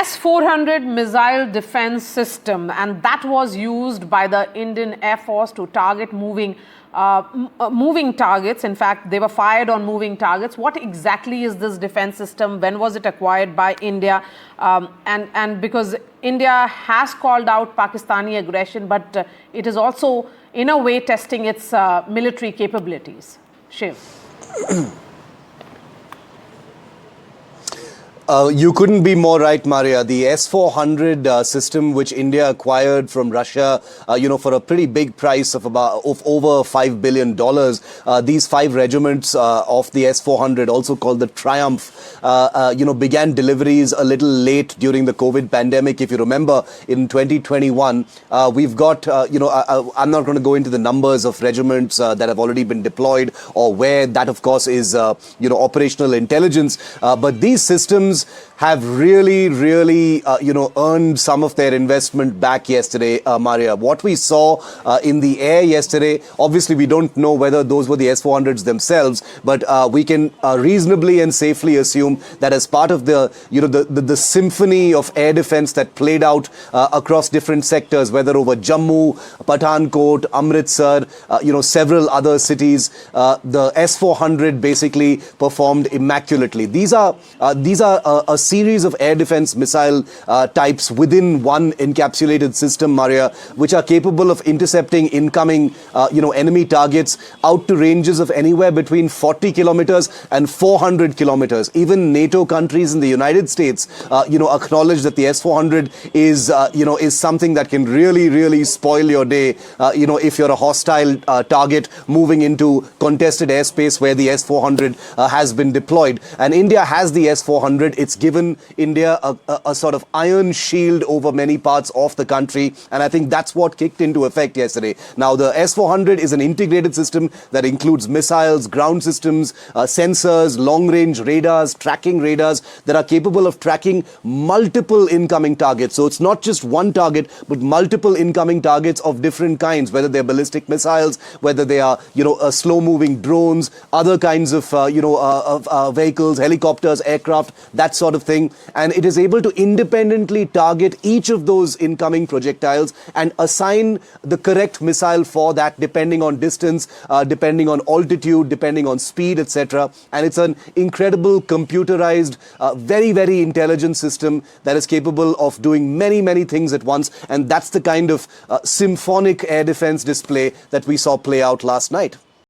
S-400 missile defense system, and that was used by the Indian Air Force to target moving targets. In fact, they were fired on moving targets. What exactly is this defense system? When was it acquired by India? And because India has called out Pakistani aggression, but it is also, in a way, testing its military capabilities. Shiv. You couldn't be more right, Maria. The S-400 system, which India acquired from Russia, for a pretty big price of over $5 billion. These 5 regiments of the S-400, also called the Triumph, began deliveries a little late during the COVID pandemic. If you remember, in 2021, we've got, I'm not going to go into the numbers of regiments that have already been deployed or where that, of course, is, operational intelligence. But these systems have really, earned some of their investment back yesterday, Maria. What we saw in the air yesterday, obviously we don't know whether those were the S-400s themselves, but we can reasonably and safely assume that as part of the, the symphony of air defense that played out across different sectors, whether over Jammu, Pathankot, Amritsar, several other cities, the S-400 basically performed immaculately. These are a series of air defense missile types within one encapsulated system, Maria, which are capable of intercepting incoming, enemy targets out to ranges of anywhere between 40 kilometers and 400 kilometers. Even NATO countries in the United States, acknowledge that the S-400 is something that can really spoil your day, if you're a hostile target moving into contested airspace where the S-400 has been deployed. And India has the S-400. It's given India a sort of iron shield over many parts of the country, and I think that's what kicked into effect yesterday. Now, the S-400 is an integrated system that includes missiles, ground systems, sensors, long-range radars, tracking radars that are capable of tracking multiple incoming targets. So it's not just one target, but multiple incoming targets of different kinds, whether they're ballistic missiles, whether they are, slow-moving drones, other kinds of, vehicles, helicopters, aircraft, that sort of thing. And it is able to independently target each of those incoming projectiles and assign the correct missile for that, depending on distance, depending on altitude, depending on speed, etc. And it's an incredible computerized, very intelligent system that is capable of doing many things at once. And that's the kind of symphonic air defense display that we saw play out last night.